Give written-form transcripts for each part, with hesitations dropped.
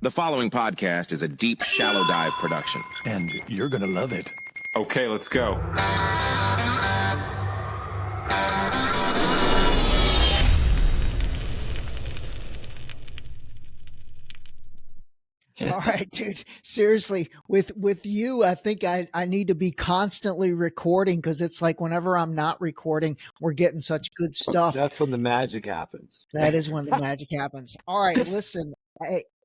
The following podcast is a deep, shallow dive production. And you're gonna love it. Okay, let's go. All right, dude. Seriously, with you, I think I need to be constantly recording because it's like whenever I'm not recording, we're getting such good stuff. That's when the magic happens. That is when the magic happens. All right, listen,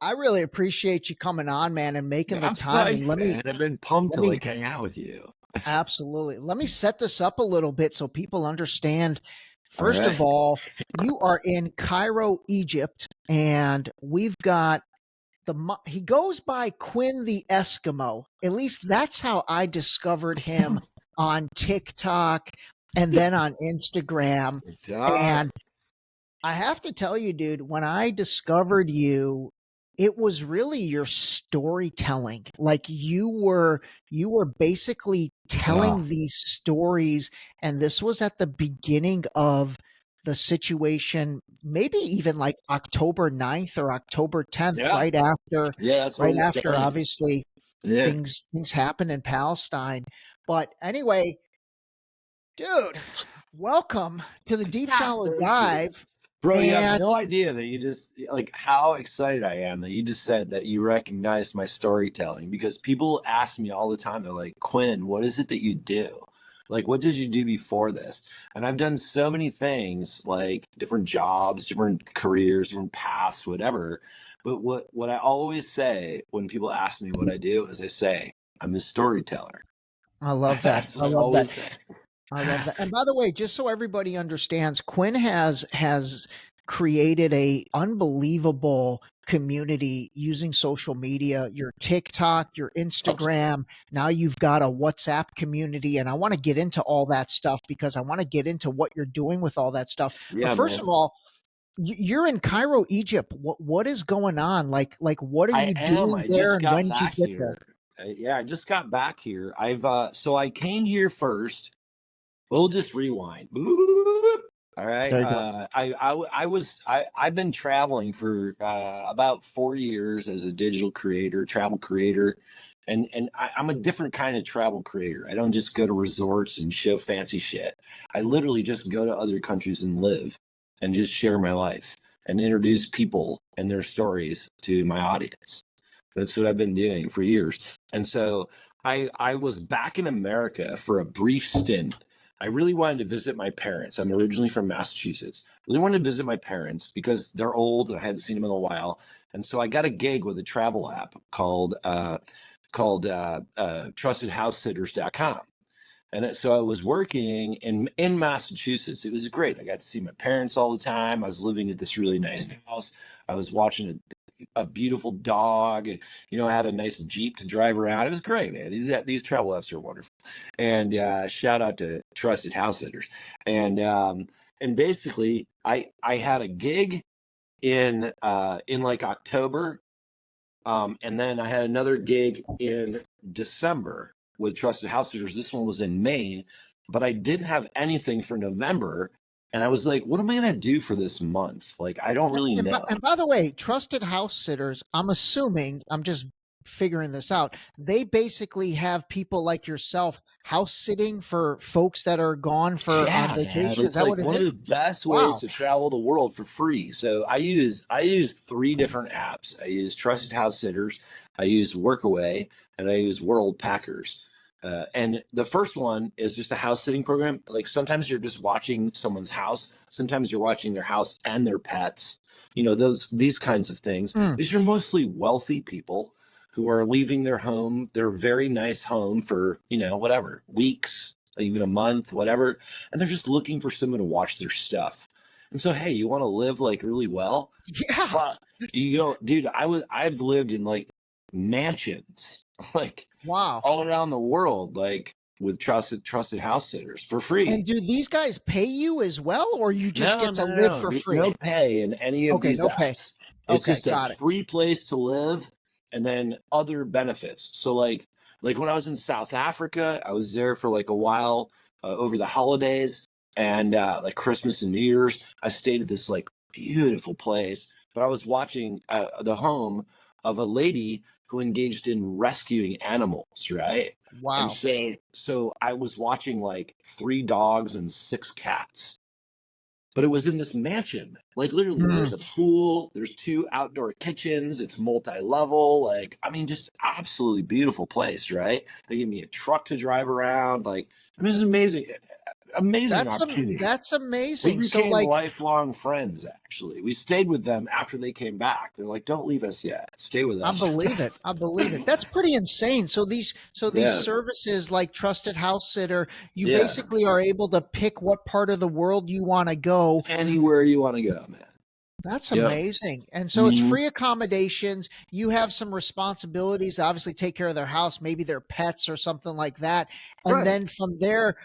I really appreciate you coming on, man, and making the time. Psyched, man. I've been pumped to like hang out with you. Absolutely. Let me set this up a little bit so people understand. First of all, you are in Cairo, Egypt, and we've got he goes by Quinn the Eskimo. At least that's how I discovered him on TikTok and then on Instagram. And I have to tell you, dude, when I discovered you, it was really your storytelling. Like you were basically telling these stories, and this was at the beginning of the situation, maybe even like October 9th or October 10th, right after, obviously things happen in Palestine. But anyway, dude, welcome to the Deep Shallow Dive. Bro, you have no idea that you just, like, how excited I am that you just said that you recognized my storytelling, because people ask me all the time, they're like, Quinn, what is it that you do? Like, what did you do before this? And I've done so many things, like different jobs, different careers, different paths, whatever. But what I always say when people ask me what I do is I say, I'm a storyteller. I love that. I love that. I love that. And by the way, just so everybody understands, Quinn has created a unbelievable community using social media, your TikTok, your Instagram. Now you've got a WhatsApp community, and I want to get into all that stuff because I want to get into what you're doing with all that stuff. But first of all, you're in Cairo, Egypt. What is going on? Like what are you doing there? And when did you get there? Yeah, I just got back here. So I came here first. We'll just rewind. All right. I've been traveling for about 4 years as a digital creator, travel creator, and I'm a different kind of travel creator. I don't just go to resorts and show fancy shit. I literally just go to other countries and live and just share my life and introduce people and their stories to my audience. That's what I've been doing for years. And so I was back in America for a brief stint. I really wanted to visit my parents. I'm originally from Massachusetts. Really wanted to visit my parents because they're old and I hadn't seen them in a while. And so I got a gig with a travel app called TrustedHouseSitters.com. And so I was working in Massachusetts. It was great. I got to see my parents all the time. I was living at this really nice house. I was watching a beautiful dog, and I had a nice Jeep to drive around. It was great, man. These travel apps are wonderful. And shout out to Trusted House Sitters. And basically I had a gig in like October, and then I had another gig in December with Trusted House Sitters. This one was in Maine, but I didn't have anything for November. And I was like, what am I going to do for this month? Like, I don't really know. And by the way, Trusted House Sitters, I'm assuming, I'm just figuring this out, they basically have people like yourself house sitting for folks that are gone on vacation. Is that what it is? One of the best ways to travel the world for free. So I use 3 different apps. I use Trusted House Sitters, I use Workaway, and I use World Packers. And the first one is just a house sitting program. Like sometimes you're just watching someone's house. Sometimes you're watching their house and their pets, these kinds of things. These are mostly wealthy people who are leaving their home, their very nice home for, whatever, weeks, even a month, whatever. And they're just looking for someone to watch their stuff. And so, hey, you want to live like really well? Yeah. Dude, I've lived in like mansions, like, wow, all around the world, like with trusted house sitters for free. And do these guys pay you as well, or you just get to live for free? No pay in any of these apps. Pay. It's just a free place to live, and then other benefits. So like when I was in South Africa, I was there for like a while over the holidays and like Christmas and New Year's. I stayed at this like beautiful place, but I was watching the home of a lady who engaged in rescuing animals, right? And Wow. so I was watching like 3 dogs and 6 cats. But it was in this mansion. Like literally there's a pool, there's 2 outdoor kitchens, it's multi-level, like I mean just absolutely beautiful place, right? They gave me a truck to drive around, like I mean, this is amazing opportunity. That's We amazing. So became like lifelong friends, actually. We stayed with them after they came back. They're like, don't leave us yet. Stay with I us. believe it. I believe it. That's pretty insane. So these Yeah. services like Trusted House Sitter, you Yeah. basically are able to pick what part of the world you want to go. Anywhere you want to go, man. That's Yep. amazing. And so it's free accommodations. You have some responsibilities, obviously take care of their house, maybe their pets or something like that. And Right. then from there,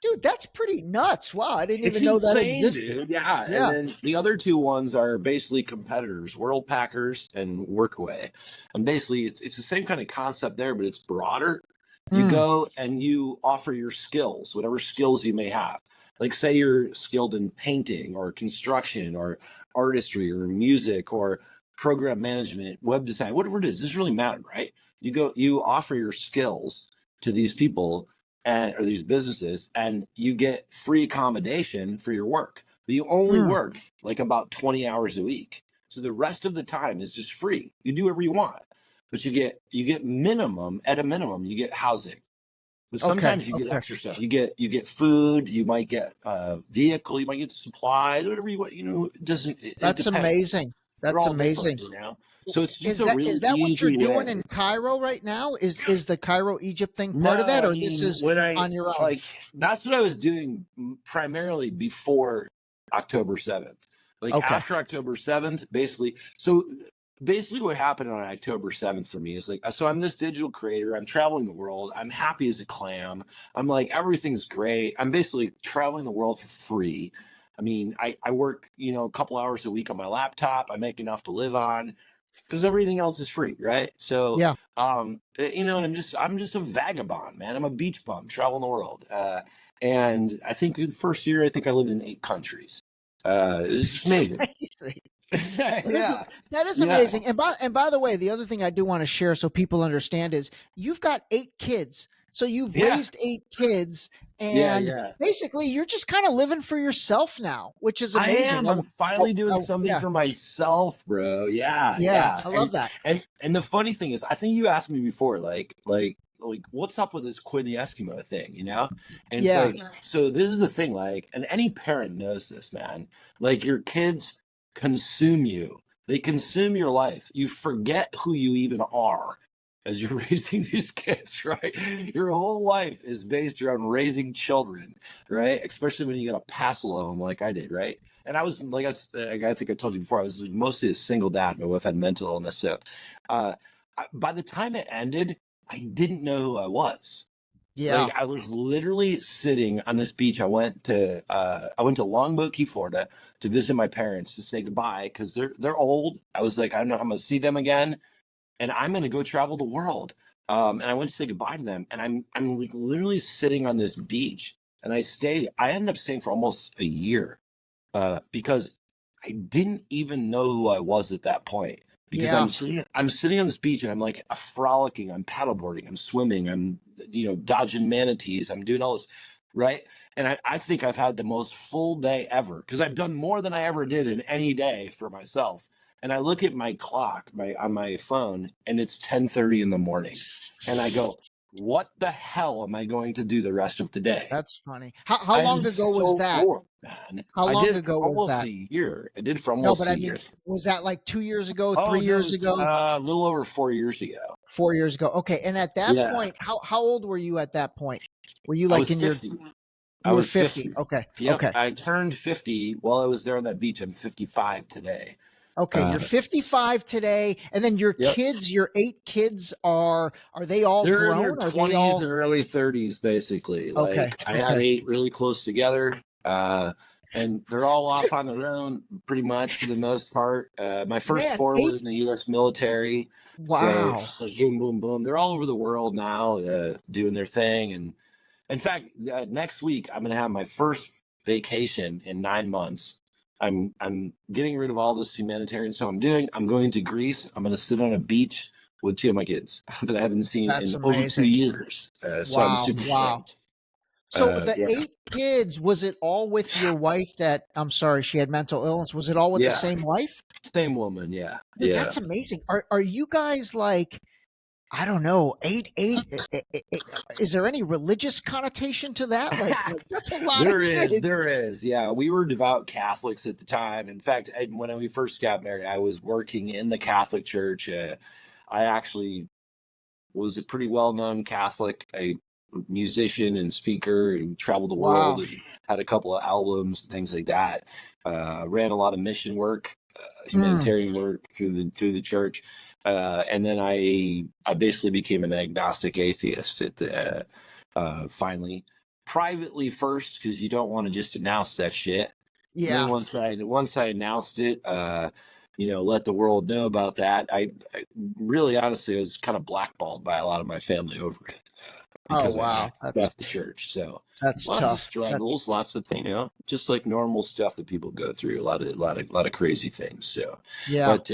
dude, that's pretty nuts. Wow, I didn't It's even know that insane, existed. dude. Yeah. Yeah. And then the other 2 ones are basically competitors, World Packers and Workaway. And basically it's the same kind of concept there, but it's broader. You Mm. go and you offer your skills, whatever skills you may have. Like say you're skilled in painting or construction or artistry or music or program management, web design, whatever it is, it doesn't really matter, right? You offer your skills to these people or these businesses, and you get free accommodation for your work. But you only work like about 20 hours a week. So the rest of the time is just free. You do whatever you want, but you get minimum, at a minimum, you get housing. But sometimes you get extra stuff. You get food, you might get a vehicle, you might get supplies, whatever you want, it doesn't That's depends. amazing. They're That's all amazing. different. So it's just Is a that really what you're easy doing way. in Cairo right now? Is the Cairo Egypt thing part of No, that, I or this mean, is when I on your own? like, that's what I was doing primarily before October 7th. Like Okay. after October 7th, basically. So basically, what happened on October 7th for me is like, so I'm this digital creator. I'm traveling the world. I'm happy as a clam. I'm like, everything's great. I'm basically traveling the world for free. I mean, I work, a couple hours a week on my laptop. I make enough to live on because everything else is free, right? So, Yeah. and I'm just a vagabond, man. I'm a beach bum traveling the world. And I think the first year, I think I lived in 8 countries. It's amazing. Yeah. That is Yeah. amazing. And by the way, the other thing I do want to share so people understand is you've got 8 kids. So you've Yeah. raised 8 kids, Yeah. and Yeah. basically you're just kind of living for yourself now, which is I amazing. am. I'm finally doing something Yeah. for myself, bro. Yeah. Yeah. Yeah. I love that. And the funny thing is, I think you asked me before, like what's up with this Quinn the Eskimo thing, And Yeah. it's like, so this is the thing, like, and any parent knows this, man. Like your kids consume you. They consume your life. You forget who you even are as you're raising these kids, right? Your whole life is based around raising children, right? Especially when you got to pass alone like I did, right? And I was like, I think I told you before, I was mostly a single dad. My wife had mental illness, so by the time it ended, I didn't know who I was. Yeah. Like I was literally sitting on this beach. I went to Longboat Key, Florida, to visit my parents to say goodbye because they're old. I was like, I don't know how I'm gonna see them again, and I'm gonna go travel the world. And I went to say goodbye to them, and I'm like literally sitting on this beach, and I stayed. I ended up staying for almost a year because I didn't even know who I was at that point. Because Yeah. I'm sitting on this beach and I'm like frolicking, I'm paddleboarding, I'm swimming, I'm dodging manatees, I'm doing all this, right? And I think I've had the most full day ever because I've done more than I ever did in any day for myself. And I look at my clock, on my phone, and it's 10:30 in the morning, and I go, "What the hell am I going to do the rest of the day?" That's funny. How long ago was that? Bored, man. How I long did it ago for was almost that? a year. I did it for No, almost but a I year. mean, was that like 2 years ago, Oh, 3 no, years it's ago, a little over 4 years ago. 4 years ago? Okay. And at that Yeah, point, how old were you at that point? Were you I like was in your 50. I you were was 50? 50. Okay. Yep, Okay. I turned 50 while I was there on that beach. I'm 55 today. Okay, you're 55 today, and then your Yep. kids, your 8 kids are they all They're in their grown? Are they 20s all and early 30s, basically. okay? Like I had 8 really close together, and they're all off on their own, pretty much for the most part. My first Man, 4 were 8. in the U.S. military, so Wow. boom, boom, boom. They're all over the world now, doing their thing. And in fact, next week I'm going to have my first vacation in 9 months. I'm getting rid of all this humanitarian stuff I'm doing. I'm going to Greece. I'm going to sit on a beach with two of my kids that I haven't seen That's in over 2 amazing. years. So I'm Wow. super Wow. stoked. So the Yeah. 8 kids, was it all with your wife that I'm sorry, she had mental illness. Was it all with the Yeah. same wife? Same woman. Yeah. Dude, Yeah. that's amazing. Are you guys like, I don't know, 8 is there any religious connotation to that? Like that's a lot of There is, kids. there is. Yeah, we were devout Catholics at the time. In fact, when we first got married, I was working in the Catholic Church. I actually was a pretty well-known Catholic, a musician and speaker, and traveled the world Wow. and had a couple of albums and things like that. Ran a lot of mission work, Mm, humanitarian work through the church, and then I basically became an agnostic atheist at the finally privately first because you don't want to just announce that shit. And then yeah. once I announced it, let the world know about that. I really honestly was kind of blackballed by a lot of my family over it Oh because I wow. left the church. So That's lots of tough. That's struggles, lots of things, just like normal stuff that people go through. A lot of crazy things. So, yeah. but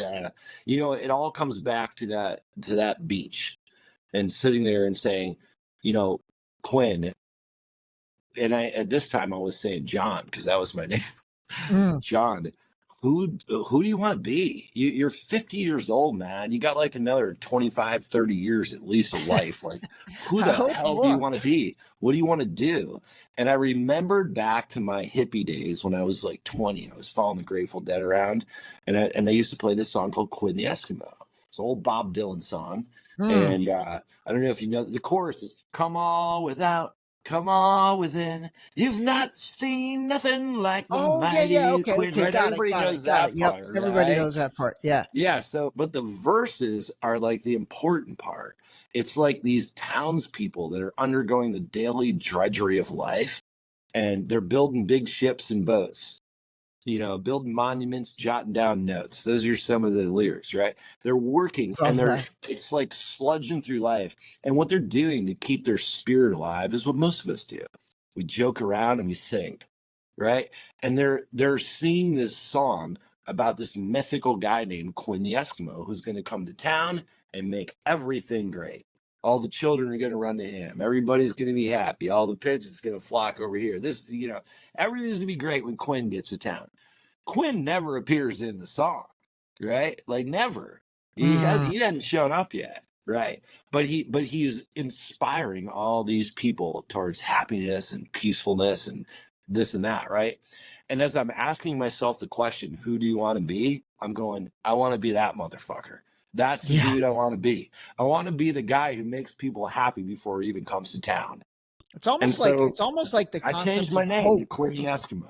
it all comes back to that beach and sitting there and saying, Quinn, and at this time I was saying John because that was my name. Mm. John, who do you want to be? You're 50 years old, man. You got like another 25, 30 years at least of life. Like, who I the hope hell do you more. want to be? What do you want to do? And I remembered back to my hippie days when I was like 20. I was following the Grateful Dead around, and they used to play this song called Quinn the Eskimo. It's an old Bob Dylan song. Mm. And I don't know if you know the chorus is "Come on without, come on within. You've not seen nothing like the Oh yeah, yeah. mighty Okay, Quinn," okay. right? Got it. Everybody Got it. knows Got it. that Yep. part, Everybody right? knows that part. Yeah. Yeah. So, but the verses are like the important part. It's like these townspeople that are undergoing the daily drudgery of life, and they're building big ships and boats, building monuments, jotting down notes. Those are some of the lyrics, right? They're working and Love that. it's like sludging through life. And what they're doing to keep their spirit alive is what most of us do. We joke around and we sing, right? And they're singing this song about this mythical guy named Quinn the Eskimo who's going to come to town and make everything great. All the children are going to run to him. Everybody's going to be happy. All the pigeons going to flock over here. Everything's going to be great when Quinn gets to town. Quinn never appears in the song, right? Like never. Mm. He hadn't shown up yet, right? He's inspiring all these people towards happiness and peacefulness and this and that, right? And as I'm asking myself the question, who do you want to be? I'm going, I want to be that motherfucker. That's the Yeah. dude I want to be. I want to be the guy who makes people happy before he even comes to town. And It's so almost like the I changed concept my of name to hope. Quinn the Eskimo.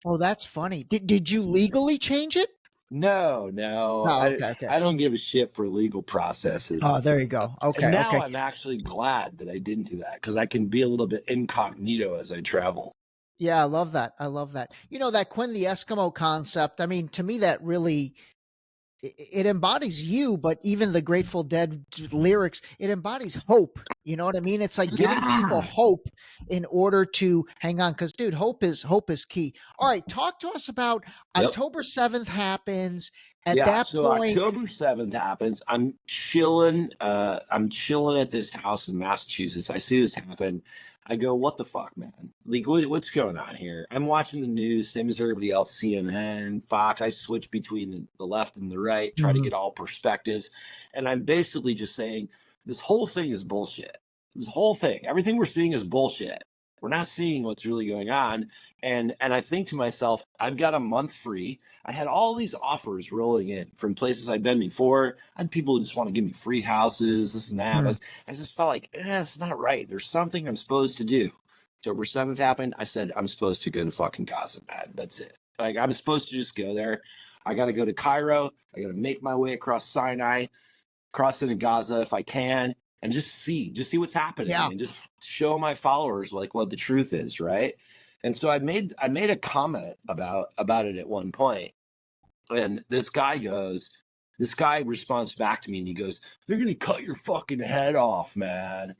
Oh, that's funny. Did you legally change it? No, no, No. I Okay. Okay. I don't give a shit for legal processes. Oh, there you go. And Okay. now Okay. I'm actually glad that I didn't do that because I can be a little bit incognito as I travel. Yeah, I love that. I love that. That Quinn the Eskimo concept. I mean, to me, that really it embodies you, but even the Grateful Dead lyrics, it embodies hope. You know what I mean? It's like giving people Yeah. hope in order to hang on. Because, dude, hope is key. All right, talk to us about Yep. October 7th happens. At Yeah. that So point, October 7th happens. I'm chilling. I'm chilling at this house in Massachusetts. I see this happen. I go, what the fuck, man? Like, what's going on here? I'm watching the news, same as everybody else, CNN, Fox. I switch between the left and the right, try to Mhm. get all perspectives. And I'm basically just saying, this whole thing is bullshit. This whole thing, everything we're seeing is bullshit. We're not seeing what's really going on. And I think to myself, I've got a month free. I had all these offers rolling in from places I've been before. I had people who just want to give me free houses, this and that. Mm. I just felt like, it's not right. There's something I'm supposed to do. October 7th happened. I said, I'm supposed to go to fucking Gaza, man. That's it. Like, I'm supposed to just go there. I got to go to Cairo. I got to make my way across Sinai, cross into Gaza if I can, and just see what's happening Yeah. and just show my followers like what the truth is, right? And so I made a comment about it at one point, and this guy responds back to me and he goes, "They're gonna cut your fucking head off, man."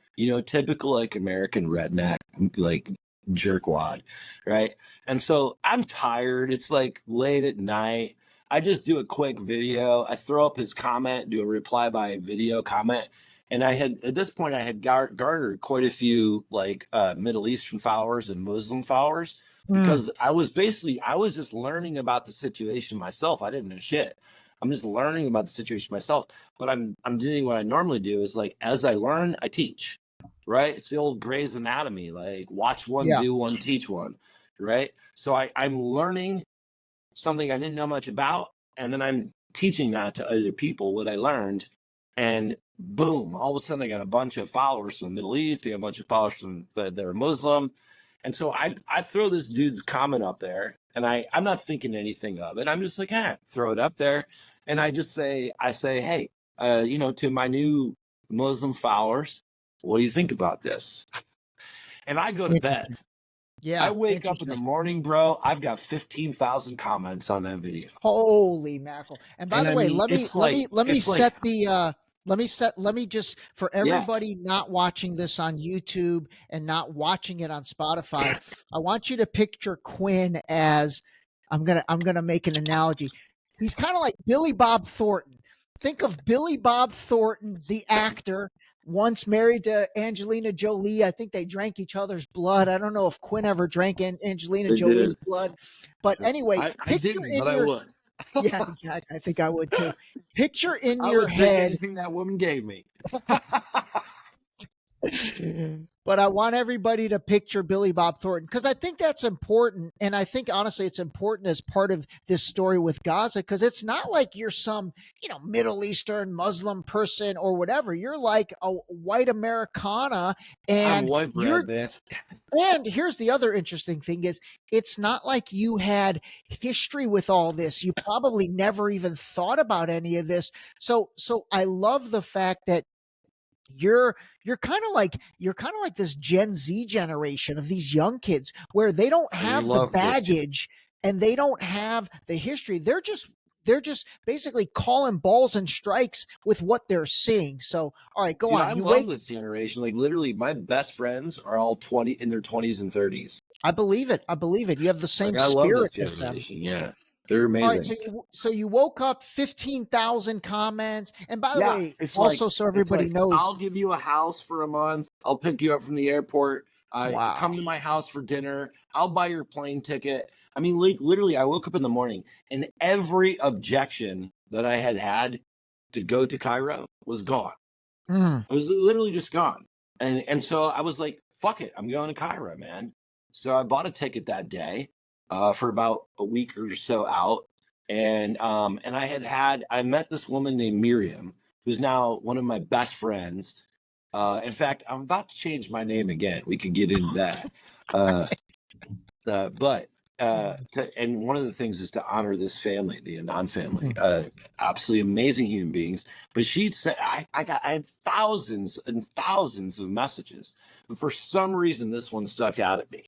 Typical like American redneck, like jerkwad, right? And so I'm tired. It's like late at night. I just do a quick video. I throw up his comment, do a reply by video comment. And I had, at this point, I had garnered quite a few like Middle Eastern followers and Muslim followers because I was just learning about the situation myself. I didn't know shit. I'm just learning about the situation myself. But I'm doing what I normally do is like, as I learn, I teach. Right? It's the old Grey's Anatomy, like watch one, Yeah. do one, teach one, right? So I'm learning something I didn't know much about, and then I'm teaching that to other people what I learned, and boom, all of a sudden I got a bunch of followers from the Middle East, I got a bunch of followers from that are Muslim, and so I throw this dude's comment up there, and I'm not thinking anything of it. I'm just like, throw it up there, and I say, hey, to my new Muslim followers, what do you think about this? And I go to bed. Yeah. I wake up in the morning, bro. I've got 15,000 comments on that video. Holy mackerel! And by the way, let me just for everybody not watching this on YouTube and not watching it on Spotify, I want you to picture Quinn as I'm gonna make an analogy. He's kind of like Billy Bob Thornton. Think of Billy Bob Thornton, the actor, once married to Angelina Jolie. I think they drank each other's blood. I don't know if Quinn ever drank Angelina Jolie's blood, but anyway, I didn't, but I would. Yeah, exactly. I think I would too. Picture in I your would head take anything that woman gave me. But I want everybody to picture Billy Bob Thornton because I think that's important. And I think, honestly, it's important as part of this story with Gaza because it's not like you're some, Middle Eastern Muslim person or whatever. You're like a white Americana. And I'm white bread, man. And here's the other interesting thing is it's not like you had history with all this. You probably never even thought about any of this. So I love the fact that you're kind of like this Gen Z generation of these young kids where they don't have the baggage and they don't have the history. They're just basically calling balls and strikes with what they're seeing. So, all right, go on. I love this generation. Like literally, my best friends are all in their 20s and 30s. I believe it. You have the same I spirit love this generation. Yeah. They're amazing. All right, so you woke up 15,000 comments. And by the way, it's also so everybody knows. I'll give you a house for a month. I'll pick you up from the airport. Come to my house for dinner. I'll buy your plane ticket. I mean, literally, I woke up in the morning and every objection that I had to go to Cairo was gone. It was literally just gone. And so I was like, fuck it. I'm going to Cairo, man. So I bought a ticket that day. For about a week or so out. And I met this woman named Miriam, who's now one of my best friends. In fact, I'm about to change my name again. We could get into that. And one of the things is to honor this family, the Anand family, absolutely amazing human beings. But she said, I had thousands and thousands of messages, but for some reason, this one stuck out at me.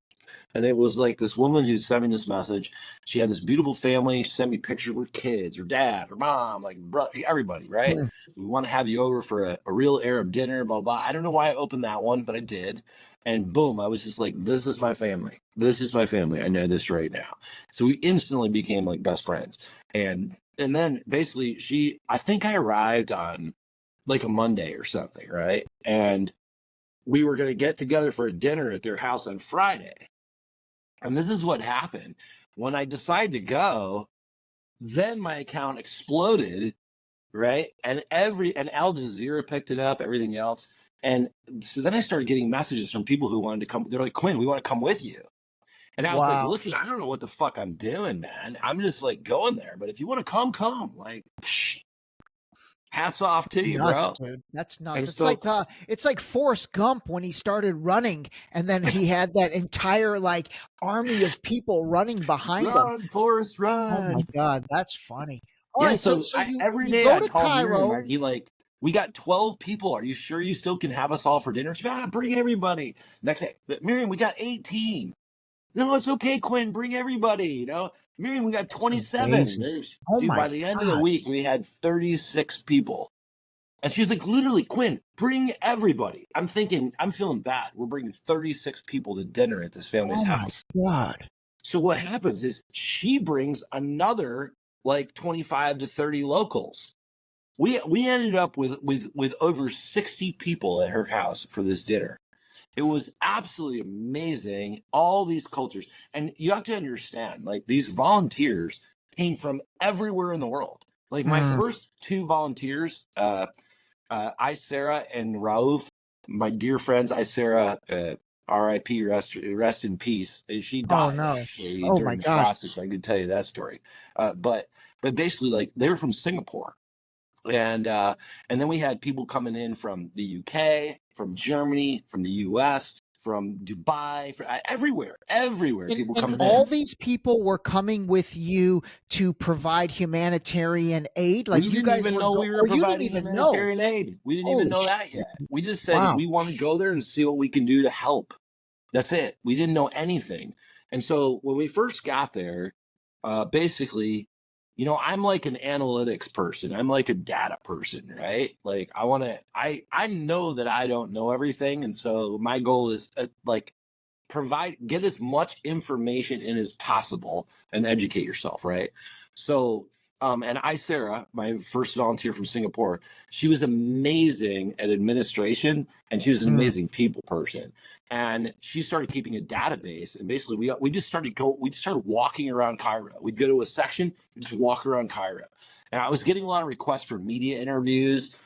And it was like this woman who sent me this message. She had this beautiful family. She sent me pictures of her kids, her dad, her mom, like everybody, right? We want to have you over for a real Arab dinner, blah, blah. I don't know why I opened that one, but I did. And boom, I was just like, this is my family. This is my family. I know this right now. So we instantly became like best friends. And then basically I think I arrived on like a Monday or something, right? And we were going to get together for a dinner at their house on Friday. And this is what happened. When I decided to go, then my account exploded, right? And Al Jazeera picked it up, everything else. And so then I started getting messages from people who wanted to come. They're like, Quinn, we want to come with you. And I was like, listen, I don't know what the fuck I'm doing, man. I'm just like going there. But if you want to come. Like, hats off to you, bro. Dude. That's nuts. It's like Forrest Gump when he started running, and then he had that entire like army of people running behind him. Forrest, run! Oh my god, that's funny. All right, so every day I call Cairo. He like, we got 12 people. Are you sure you still can have us all for dinner? Bring everybody. Next day, Miriam, we got 18. No, it's okay, Quinn. Bring everybody. Miriam, we got 27. Dude, by the end of the week, we had 36 people. And she's like, literally, Quinn, bring everybody. I'm feeling bad. We're bringing 36 people to dinner at this family's house. God. So what happens is she brings another like 25 to 30 locals. We ended up with over 60 people at her house for this dinner. It was absolutely amazing. All these cultures. And you have to understand, like, these volunteers came from everywhere in the world. Like, my first two volunteers, Sarah and Raouf, my dear friends, Sarah, R.I.P. Rest in peace. She died actually during the process. I could tell you that story. But basically, like, they were from Singapore. And then we had people coming in from the UK, from Germany, from the US, from Dubai, everywhere, people coming in. And all these people were coming with you to provide humanitarian aid. Like, we you didn't guys even were know we were providing humanitarian aid. We didn't even know that yet. We just said we want to go there and see what we can do to help. That's it. We didn't know anything. And so when we first got there, basically, you know, I'm like an analytics person. I'm like a data person, right? Like, I know that I don't know everything. And so my goal is like, get as much information in as possible and educate yourself, right? So, and Sarah, my first volunteer from Singapore, she was amazing at administration, and she was an amazing people person. And she started keeping a database, and basically we just started walking around Cairo. We'd go to a section, and just walk around Cairo. And I was getting a lot of requests for media interviews,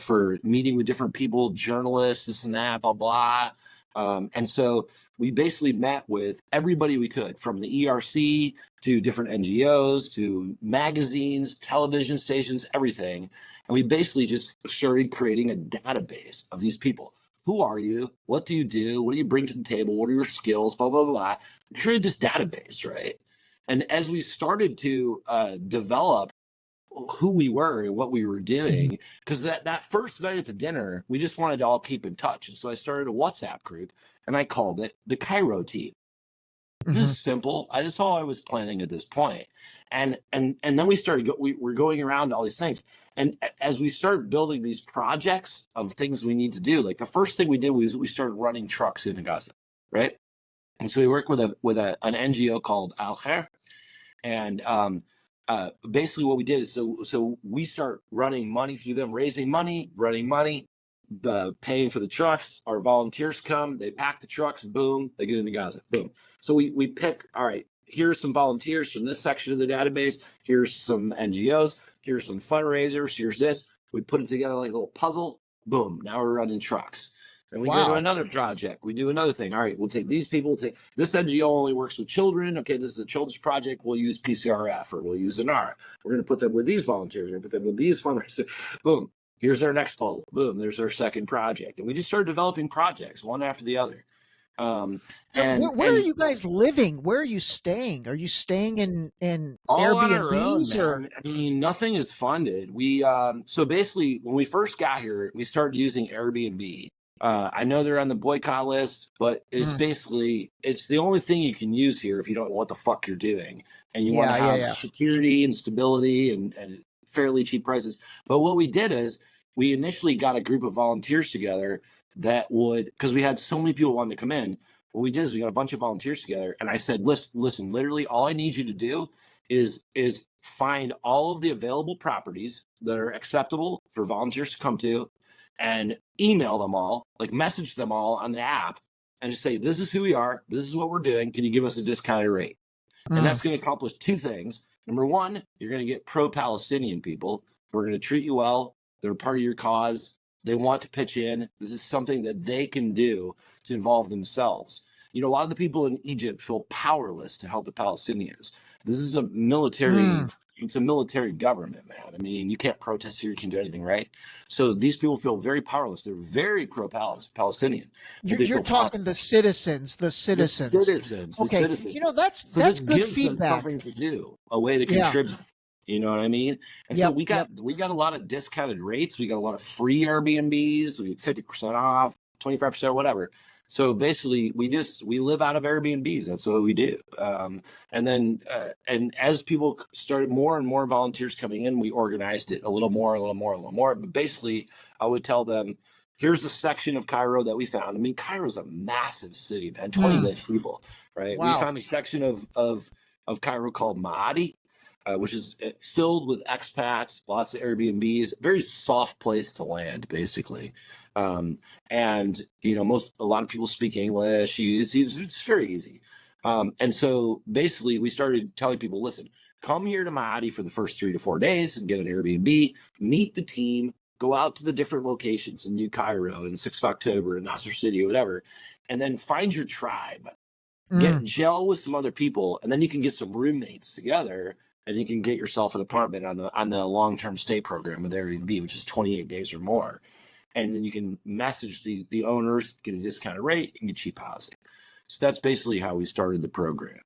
for meeting with different people, journalists, this and that, blah blah. And so we basically met with everybody we could, from the ERC to different NGOs to magazines, television stations, everything. And we basically just started creating a database of these people. Who are you? What do you do? What do you bring to the table? What are your skills? Blah, blah, blah. We created this database, right? And as we started to develop who we were and what we were doing, because that first night at the dinner, we just wanted to all keep in touch. And so I started a WhatsApp group, and I called it the Cairo team. Just simple. That's all I was planning at this point. And then we started, we're going around all these things. And as we start building these projects of things we need to do, like the first thing we did was we started running trucks into Gaza, right? And so we work with an NGO called Al Khair. And basically what we did is, so we start running money through them, raising money, running money, paying for the trucks. Our volunteers come, they pack the trucks, boom, they get into Gaza, boom. So we pick, all right, here's some volunteers from this section of the database, here's some NGOs, here's some fundraisers, here's this. We put it together like a little puzzle, boom, now we're running trucks. And we go to another project. We do another thing. All right, we'll take these people. This NGO only works with children. Okay, this is a children's project. We'll use PCRF, or we'll use NR. We're going to put them with these volunteers. We're going to put them with these fundraisers. Boom. Here's our next puzzle. Boom. There's our second project. And we just started developing projects one after the other. Where are you guys living? Where are you staying? Are you staying in Airbnbs or? I mean, nothing is funded. We so basically when we first got here, we started using Airbnb. I know they're on the boycott list, but it's basically, it's the only thing you can use here if you don't know what the fuck you're doing, and you want to have security and stability and fairly cheap prices. But what we did is we initially got a group of volunteers together that would, because we had so many people wanting to come in. What we did is we got a bunch of volunteers together, and I said, listen, literally all I need you to do is find all of the available properties that are acceptable for volunteers to come to, and email them all, like message them all on the app, and just say, this is who we are, this is what we're doing, can you give us a discounted rate? And that's going to accomplish two things. Number one, you're going to get pro-Palestinian people who are going to treat you well, they're part of your cause, they want to pitch in, this is something that they can do to involve themselves. You know, a lot of the people in Egypt feel powerless to help the Palestinians. This is a military it's a military government, man. I mean, you can't protest here, you can't do anything, right? So these people feel very powerless. They're very pro-Palestinian. You're talking the citizens. The citizens. You know, that's so good feedback. Them something to do, a way to contribute. You know what I mean? And so we got a lot of discounted rates. We got a lot of free Airbnbs. We get 50% off. 25%, whatever. So basically, we live out of Airbnbs. That's what we do. And as people started, more and more volunteers coming in, we organized it a little more. But basically, I would tell them, here's a section of Cairo that we found. I mean, Cairo's a massive city, man, 20 million people, right? We Wow. found a section of Cairo called Maadi, which is filled with expats, lots of Airbnbs, very soft place to land, basically. And a lot of people speak English. It's very easy. And so basically we started telling people, listen, come here to Maadi for the first 3 to 4 days and get an Airbnb, meet the team, go out to the different locations in New Cairo and 6th of October and Nasser City or whatever, and then find your tribe, get gel with some other people, and then you can get some roommates together and you can get yourself an apartment on the long-term stay program with Airbnb, which is 28 days or more. And then you can message the owners, get a discounted rate, and get cheap housing. So that's basically how we started the program.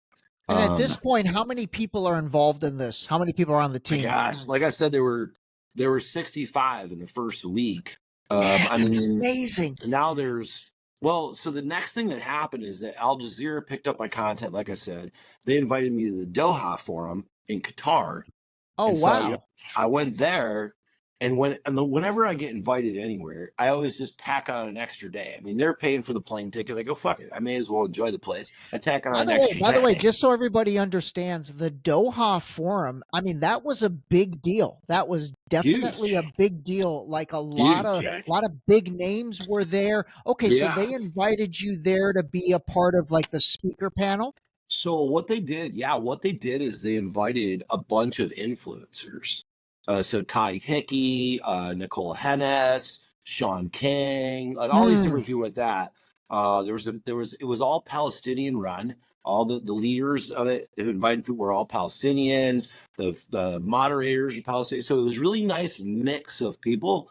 And at this point, how many people are involved in this? How many people are on the team? Gosh, like I said, there were 65 in the first week. That's amazing. Now so the next thing that happened is that Al Jazeera picked up my content. Like I said, they invited me to the Doha Forum in Qatar. Oh, wow. So, I went there. And whenever I get invited anywhere, I always just tack on an extra day. I mean, they're paying for the plane ticket. I go, fuck it. I may as well enjoy the place. I tack on an extra day. By the way, just so everybody understands, the Doha Forum, I mean, that was a big deal. That was definitely a big deal. Like a lot of big names were there. Okay, so they invited you there to be a part of like the speaker panel? So what they did is they invited a bunch of influencers. So Ty Hickey, Nicole Hennes, Sean King, like all these different people with that. It was all Palestinian run. All the leaders of it who invited people were all Palestinians. The moderators are Palestinians. So it was really nice mix of people.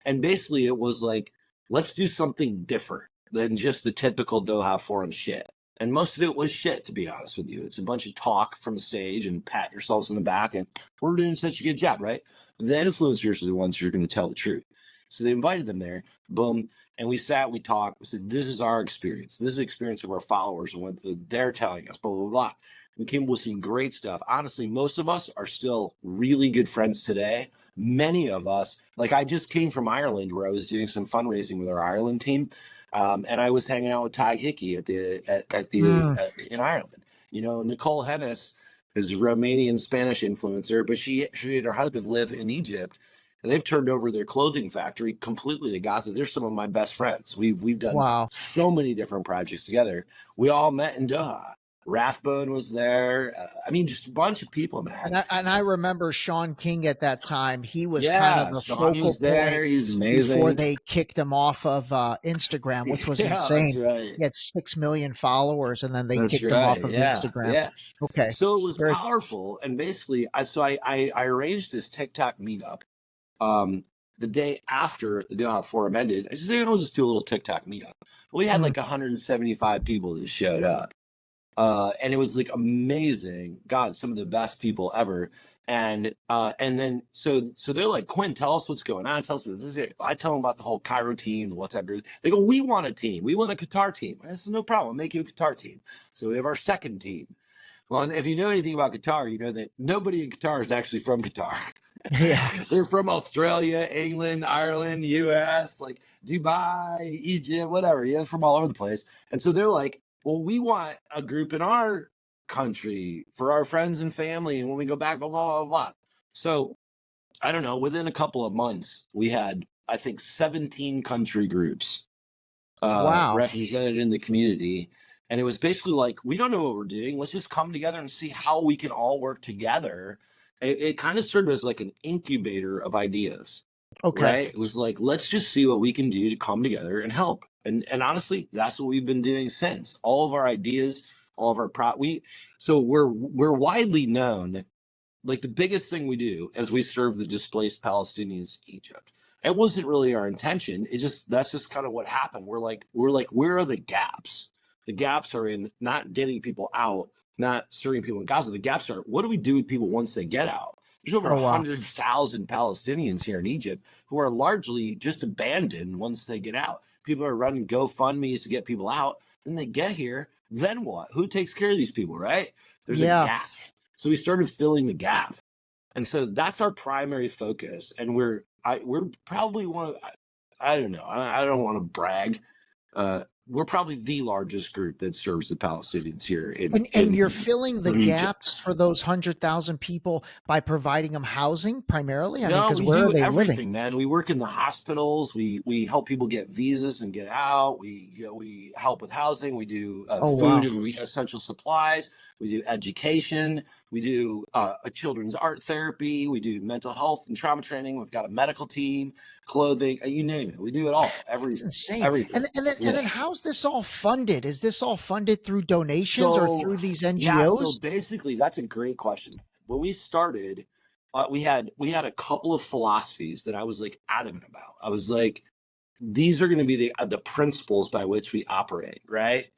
And basically it was like, let's do something different than just the typical Doha Forum shit. And most of it was shit, to be honest with you. It's a bunch of talk from the stage and pat yourselves in the back and we're doing such a good job, right? The influencers are the ones who are going to tell the truth. So they invited them there, boom, and we sat, we talked, we said, this is our experience. This is the experience of our followers and what they're telling us, blah, blah, blah. We came up with some great stuff. Honestly, most of us are still really good friends today. Many of us, like I just came from Ireland where I was doing some fundraising with our Ireland team. And I was hanging out with Ty Hickey in Ireland. Nicole Hennes is a Romanian Spanish influencer, but she and her husband live in Egypt, and they've turned over their clothing factory completely to Gaza. They're some of my best friends. We've done so many different projects together. We all met in Doha. Rathbone was there. I mean, just a bunch of people, man. And I remember Sean King at that time. He was kind of the focal point. He's amazing. Before they kicked him off of Instagram, which was insane. That's right. He had 6 million followers, and then they kicked him off of Instagram. Yeah. Okay. So it was powerful. And basically, I arranged this TikTok meetup. The day after the Doha Forum ended, I said, we'll just do a little TikTok meetup. We had like 175 people that showed up. And it was like amazing. God, some of the best people ever. And then so they're like, Quinn, tell us what's going on. Tell us what this is. I tell them about the whole Cairo team, the WhatsApp group. They go, we want a team. We want a Qatar team. I said, no problem. I'll make you a Qatar team. So we have our second team. Well, if you know anything about Qatar, you know that nobody in Qatar is actually from Qatar. Yeah. They're from Australia, England, Ireland, US, like Dubai, Egypt, whatever. Yeah, from all over the place. And so they're like, well, we want a group in our country for our friends and family. And when we go back, blah, blah, blah, blah. So I don't know, within a couple of months, we had, I think, 17 country groups represented in the community. And it was basically like, we don't know what we're doing. Let's just come together and see how we can all work together. It kind of served as like an incubator of ideas. Okay. Right? It was like, let's just see what we can do to come together and help. And honestly, that's what we've been doing since. All of our ideas, all of our we're widely known. Like the biggest thing we do is we serve the displaced Palestinians in Egypt. It wasn't really our intention. That's just kind of what happened. We're like, where are the gaps? The gaps are in not getting people out, not serving people in Gaza. The gaps are, what do we do with people once they get out? There's over Oh, wow. 100,000 Palestinians here in Egypt who are largely just abandoned once they get out. People are running GoFundMe's to get people out. Then they get here. Then what? Who takes care of these people, right? There's a Yeah. gap. So we started filling the gap. And so that's our primary focus. And we're probably one of, I don't know, I don't want to brag. We're probably the largest group that serves the Palestinians here And you're filling the in Egypt. gaps for those 100,000 people by providing them housing primarily? I mean, No, because we where do are they everything, living? man. We work in the hospitals. We help people get visas and get out. We help with housing. We do Oh, food wow. and essential supplies. We do education. We do a children's art therapy. We do mental health and trauma training. We've got a medical team, clothing, you name it. We do it all. That's insane. Everything. And then how's this all funded? Is this all funded through donations or So, through these yeah, so NGOs? basically that's a great question. When we started, we had a couple of philosophies that I was like adamant about. I was like, these are going to be the principles by which we operate, right?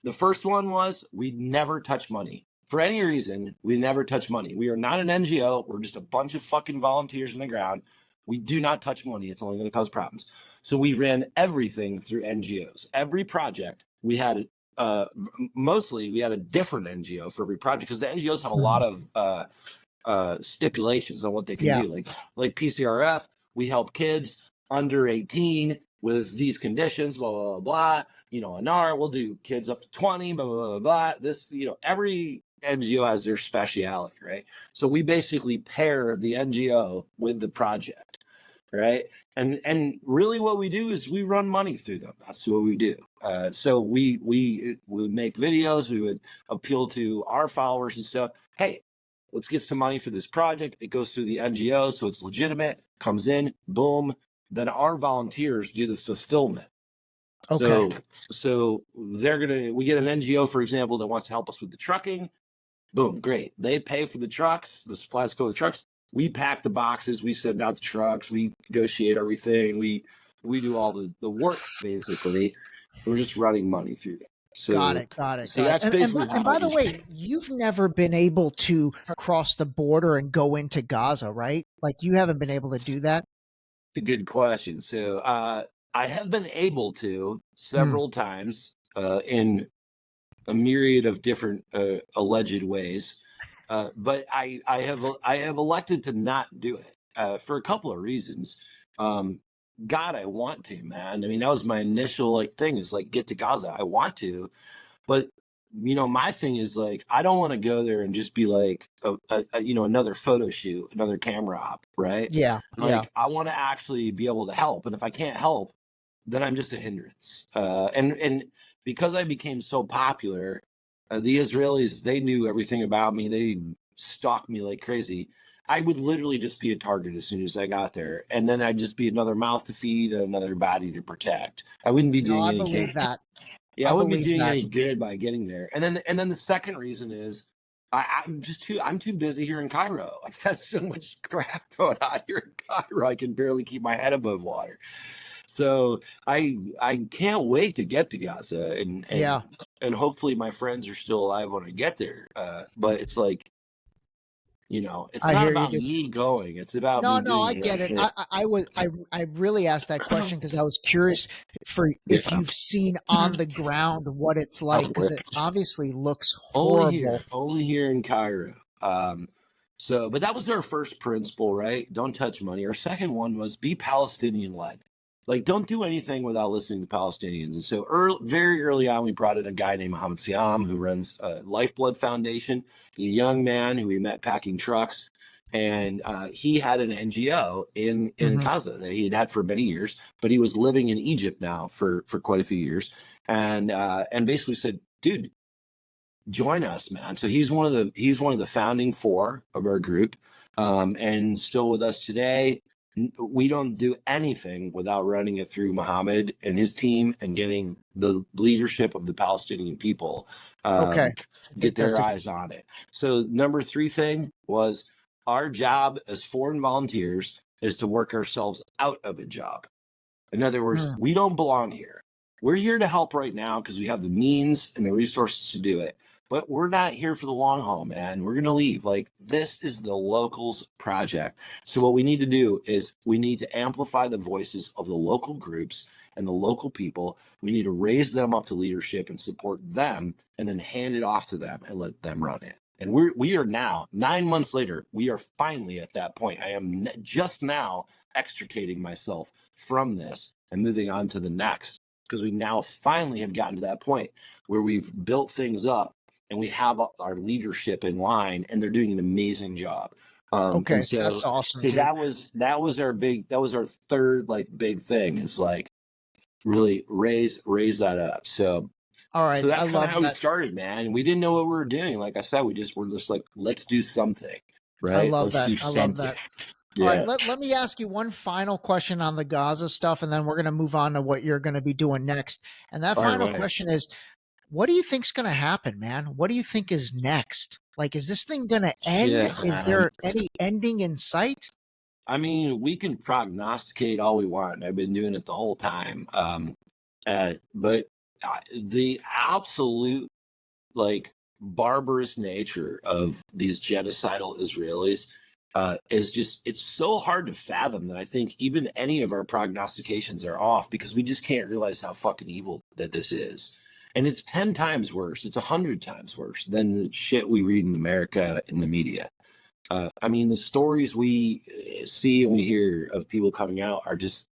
The first one was we never touch money. For any reason, we never touch money. We are not an NGO. We're just a bunch of fucking volunteers on the ground. We do not touch money. It's only going to cause problems. So we ran everything through NGOs. Every project we had, mostly we had a different NGO for every project because the NGOs have a lot of stipulations on what they can Yeah. do. Like PCRF, we help kids under 18 with these conditions, blah, blah, blah, blah. You know, ANAR, we'll do kids up to 20, blah, blah, blah, blah. This, you know, every NGO has their speciality, right? So we basically pair the NGO with the project, right? And really what we do is we run money through them. That's what we do. So we would make videos. We would appeal to our followers and stuff. Hey, let's get some money for this project. It goes through the NGO, so it's legitimate, comes in, boom. Then our volunteers do the fulfillment. Okay. So we get an NGO, for example, that wants to help us with the trucking. Boom, great. They pay for the trucks, the supplies go to the trucks. We pack the boxes, we send out the trucks, we negotiate everything, we do all the work basically. We're just running money through that. So Got it. So that's basically And by the way, you've never been able to cross the border and go into Gaza, right? Like you haven't been able to do that? a good question. So I have been able to several times in a myriad of different alleged ways, but I have elected to not do it for a couple of reasons. God, I want to, man. I mean, that was my initial thing is get to Gaza. I want to, but my thing is I don't want to go there and just be another photo shoot, another camera op, right? Yeah. Yeah. I want to actually be able to help, and if I can't help, then I'm just a hindrance. And because I became so popular, the Israelis, they knew everything about me. They stalked me like crazy. I would literally just be a target as soon as I got there, and then I'd just be another mouth to feed and another body to protect. I wouldn't be doing No, I any believe good. that. Yeah, I I wouldn't be believe doing that. any good by getting there. And then the second reason is I'm too busy here in Cairo. I've got so much crap going on here in Cairo. I can barely keep my head above water. So I can't wait to get to Gaza and Yeah. and hopefully my friends are still alive when I get there. But it's it's I not hear you, about dude. me going. It's about No, me no, I doing get it. it. I really asked that question because I was curious if Yeah. you've seen on the ground what it's like because it obviously looks horrible. Only here in Cairo. But that was our first principle, right? Don't touch money. Our second one was be Palestinian-led. Don't do anything without listening to Palestinians. And so very early on, we brought in a guy named Mohammed Siam, who runs Lifeblood Foundation. He's a young man who we met packing trucks. And he had an NGO in Gaza that he had had for many years, but he was living in Egypt now for quite a few years. And basically said, dude, join us, man. So he's one of the founding four of our group, and still with us today. We don't do anything without running it through Muhammad and his team and getting the leadership of the Palestinian people Okay. get their eyes on it. So number 3 thing was our job as foreign volunteers is to work ourselves out of a job. In other words, we don't belong here. We're here to help right now because we have the means and the resources to do it. but we're not here for the long haul, man. We're going to leave. Like, this is the locals project. So what we need to do is we need to amplify the voices of the local groups and the local people. We need to raise them up to leadership and support them, and then hand it off to them and let them run it. And we are now 9 months later. We are finally at that point. I am just now extricating myself from this and moving on to the next, because we now finally have gotten to that point where we've built things up and we have our leadership in line, and they're doing an amazing job. Okay, and so, that's awesome, dude. that was our third like big thing. It's like really raise that up. So All right, that's I kind of love how we that. started, man. And we didn't know what we were doing. Like I said, we're just like, let's do something, I right? love Let's that. do I love something. that. All right, Yeah. let me ask you one final question on the Gaza stuff, and then we're going to move on to what you're going to be doing next. And that All right, final right. question is, what do you think's going to happen, man? What do you think is next? Like, is this thing going to end? Shit, Is man. there any ending in sight? I mean, we can prognosticate all we want. I've been doing it the whole time. But the absolute like barbarous nature of these genocidal Israelis is just, it's so hard to fathom that I think even any of our prognostications are off, because we just can't realize how fucking evil that this is. And it's 10 times worse. It's 100 times worse than the shit we read in America in the media. I mean, the stories we see and we hear of people coming out are just,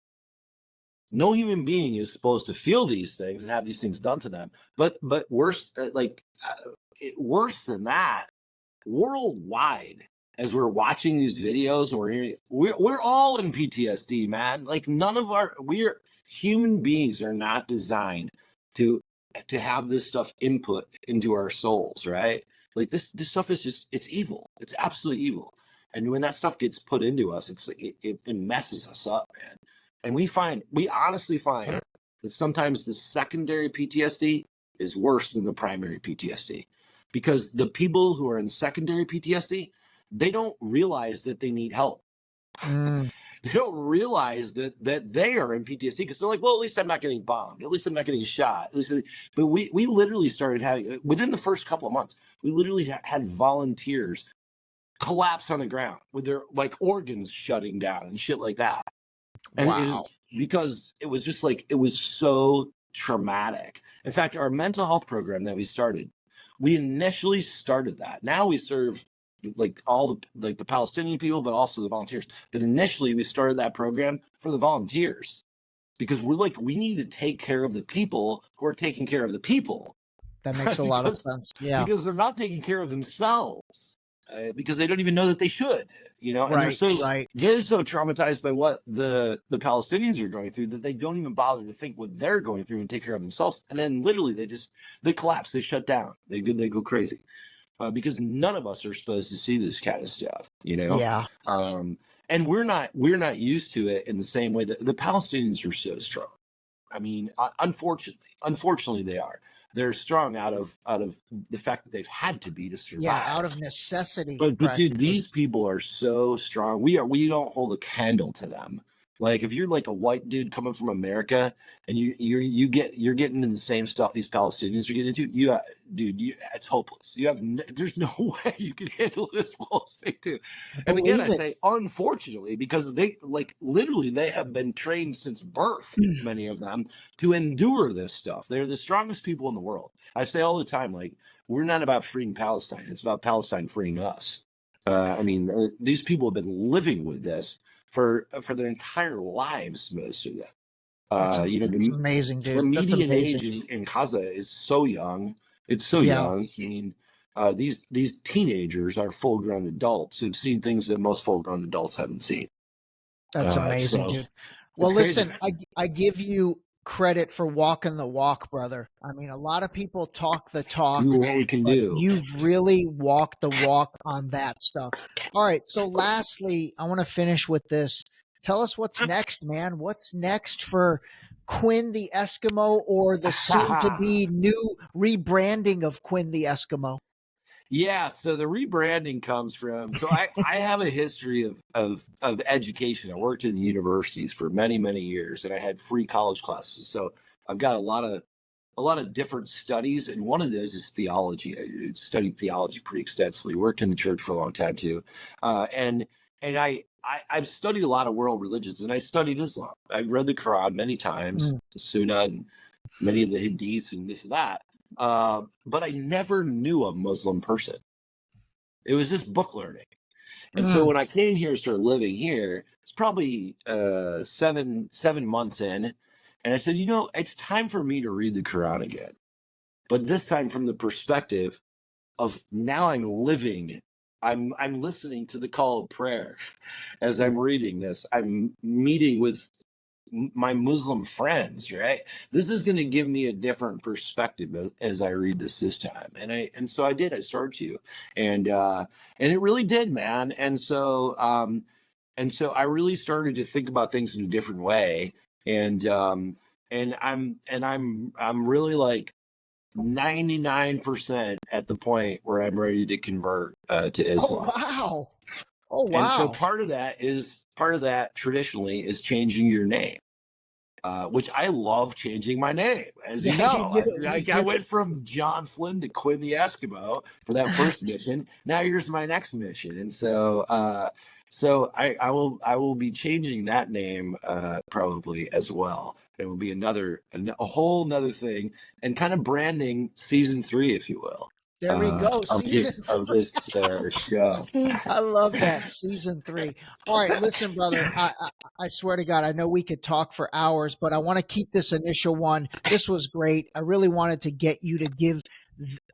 no human being is supposed to feel these things and have these things done to them. But worse, worse than that, worldwide, as we're watching these videos and we're all in PTSD, man. Like, we're human beings are not designed to have this stuff input into our souls, right? Like, this stuff is just, it's evil. It's absolutely evil. And when that stuff gets put into us, it's like it messes us up, man. And we honestly find that sometimes the secondary PTSD is worse than the primary PTSD, because the people who are in secondary PTSD, they don't realize that they need help. They don't realize that they are in PTSD, because they're like, well, at least I'm not getting bombed. At least I'm not getting shot. But we literally started having, within the first couple of months, we literally had volunteers collapse on the ground with their like organs shutting down and shit like that. And Wow. because it was just like, it was so traumatic. In fact, our mental health program that we started, we initially started that. Now we serve like all the Palestinian people, but also the volunteers. But initially we started that program for the volunteers, because we're like, we need to take care of the people who are taking care of the people. That makes a lot of sense. Yeah. Because they're not taking care of themselves. Because they don't even know that they should, you know, and they're so traumatized by what the Palestinians are going through that they don't even bother to think what they're going through and take care of themselves. And then literally they collapse, they shut down, they go crazy, because none of us are supposed to see this kind of stuff, you know. Yeah. And we're not used to it in the same way that the Palestinians are so strong. I mean, unfortunately they are. They're strong out of the fact that they've had to be to survive. Yeah, out of necessity. But dude, these people are so strong. We don't hold a candle to them. Like, if you're like a white dude coming from America and you're getting into the same stuff these Palestinians are getting into, it's hopeless. There's no way you can handle this whole thing too. And again, I say unfortunately, because they literally they have been trained since birth, many of them, to endure this stuff. They're the strongest people in the world. I say all the time, like, we're not about freeing Palestine. It's about Palestine freeing us. I mean, these people have been living with this for their entire lives, most of them. That's amazing, dude. The median amazing. age in Gaza is so young. It's so young. I mean, these teenagers are full-grown adults who've seen things that most full-grown adults haven't seen. That's amazing, dude. Well, listen, I give you credit for walking the walk, brother. I mean, a lot of people talk the talk. Do what we can do. You've really walked the walk on that stuff. All right. So lastly, I want to finish with this. Tell us what's next, man. What's next for Quinn the Eskimo, or the soon-to-be new rebranding of Quinn the Eskimo? Yeah, so the rebranding comes from, so I have a history of education. I worked in universities for many, many years, and I had free college classes. So I've got a lot of a lot of different studies, and one of those is theology. I studied theology pretty extensively. Worked in the church for a long time too, and I've studied a lot of world religions, and I studied Islam. I've read the Quran many times, the Sunnah, and many of the Hadiths, and this and that. But I never knew a Muslim person. It was just book learning. And so when I came here, started living here, it's probably 7 months in, and I said, it's time for me to read the Quran again, but this time from the perspective of now I'm living. I'm listening to the call of prayer as I'm reading this. I'm meeting with my Muslim friends, right? This is going to give me a different perspective as I read this time. And so I did. I started to, and it really did, man. And so I really started to think about things in a different way. And I'm really like 99% at the point where I'm ready to convert to Islam. Oh wow! And so part of that traditionally is changing your name, which I love changing my name. As you know, I went from John Flynn to Quinn the Eskimo for that first mission. Now here's my next mission, and so I will be changing that name probably as well. It will be a whole nother thing, and kind of branding season 3, if you will. There we go. Of this show. I love that, season 3. All right, listen, brother. I swear to God, I know we could talk for hours, but I want to keep this initial one. This was great. I really wanted to get you to give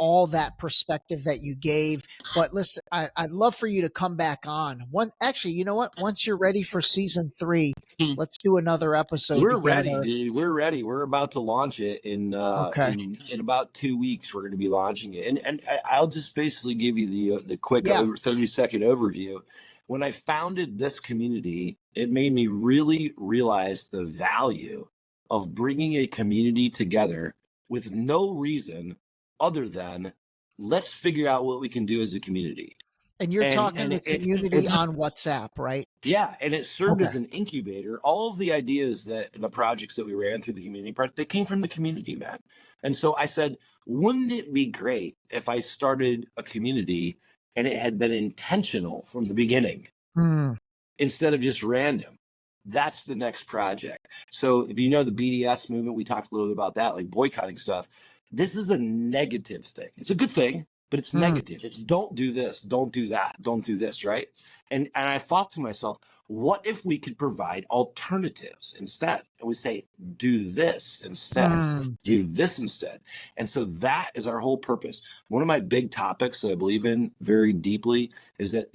all that perspective that you gave. But listen, I'd love for you to come back on. Actually, you know what? Once you're ready for season 3, let's do another episode. We're ready, dude. We're ready. We're about to launch it in about 2 weeks. We're going to be launching it, and I'll just basically give you the quick 30-second overview. When I founded this community, it made me really realize the value of bringing a community together with no reason other than let's figure out what we can do as a community. And you're talking the community on WhatsApp, right? Yeah, and it served as an incubator. All of the ideas the projects that we ran through the Humanity Project, they came from the community, man. And so I said, wouldn't it be great if I started a community and it had been intentional from the beginning instead of just random? That's the next project. So if you know the BDS movement, we talked a little bit about that, like boycotting stuff. This is a negative thing. It's a good thing, but it's negative. It's don't do this, don't do that, don't do this, right? And I thought to myself, what if we could provide alternatives instead? And we say, do this instead, do this instead. And so that is our whole purpose. One of my big topics that I believe in very deeply is that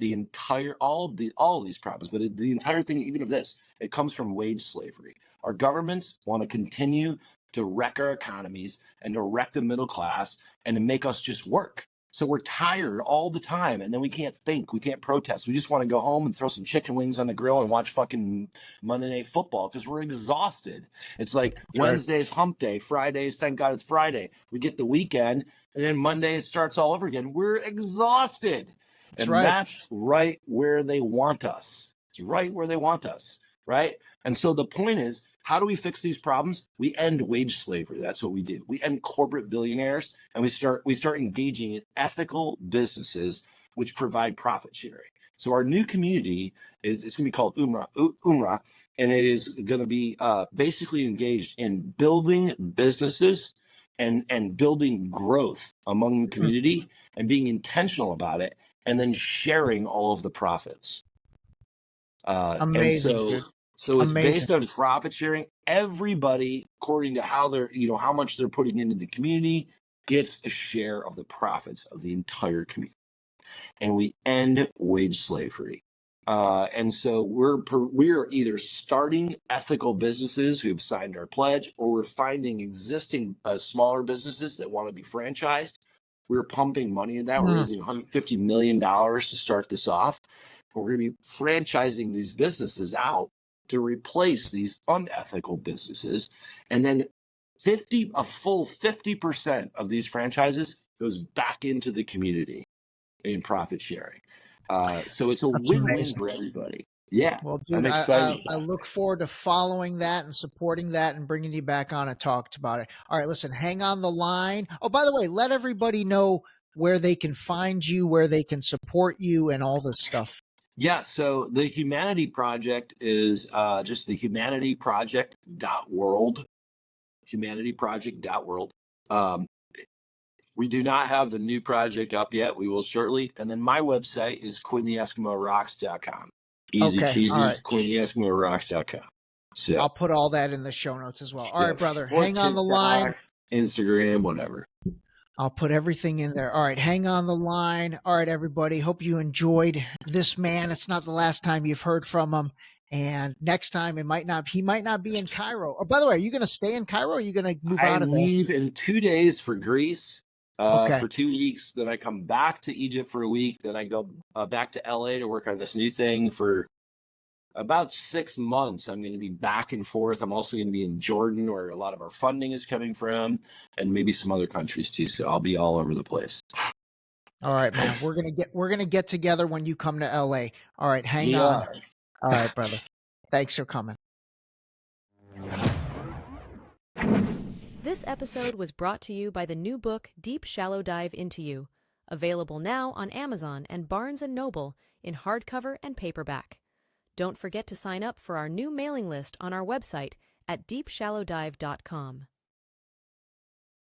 all of these problems, but the entire thing, even of this, it comes from wage slavery. Our governments want to continue to wreck our economies and to wreck the middle class and to make us just work. So we're tired all the time, and then we can't think, we can't protest. We just want to go home and throw some chicken wings on the grill and watch fucking Monday Night Football because we're exhausted. It's like Wednesday's hump day, Fridays, thank God it's Friday. We get the weekend, and then Monday it starts all over again. We're exhausted. That's right where they want us. It's right where they want us, right? And so the point is, how do we fix these problems? We end wage slavery. That's what we do. We end corporate billionaires, and we start engaging in ethical businesses which provide profit sharing. So our new community it's going to be called Umrah, and it is going to be basically engaged in building businesses and building growth among the community and being intentional about it, and then sharing all of the profits. Amazing. So it's based on profit sharing. Everybody, according to how much they're putting into the community, gets a share of the profits of the entire community. And we end wage slavery. And so we are either starting ethical businesses who have signed our pledge, or we're finding existing smaller businesses that want to be franchised. We're pumping money in that. We're raising $150 million to start this off. We're going to be franchising these businesses out to replace these unethical businesses. And then a full 50% of these franchises goes back into the community in profit sharing. So it's a win-win for everybody. Yeah, Well, I'm dude, excited I about look forward to following that and supporting that and bringing you back on and talk about it. All right, listen, hang on the line. Oh, by the way, let everybody know where they can find you, where they can support you, and all this stuff. Yeah, so the Humanity Project is just the humanityproject.world, humanityproject.world. Um, we do not have the new project up yet. We will shortly. And then my website is QuinnTheEskimoRocks.com. Easy Okay, all cheesy, right. QuinnTheEskimoRocks.com. So, I'll put all that in the show notes as well. All yeah, right, brother, or hang on the line. TikTok, Instagram, whatever. I'll put everything in there. All right, hang on the line. All right, everybody. Hope you enjoyed this man. It's not the last time you've heard from him. And next time he might not be in Cairo. Oh, by the way, are you going to stay in Cairo or are you going to move I out of there? leave in 2 days for Greece Okay. for 2 weeks. Then I come back to Egypt for a week. Then I go back to LA to work on this new thing for about 6 months. I'm going to be back and forth. I'm also going to be in Jordan, where a lot of our funding is coming from, and maybe some other countries too. So I'll be all over the place. All right, man. We're gonna get together when you come to LA. All right, hang on. Yeah. All right, brother. Thanks for coming. This episode was brought to you by the new book Deep Shallow Dive Into You, available now on Amazon and Barnes & Noble in hardcover and paperback. Don't forget to sign up for our new mailing list on our website at deepshallowdive.com.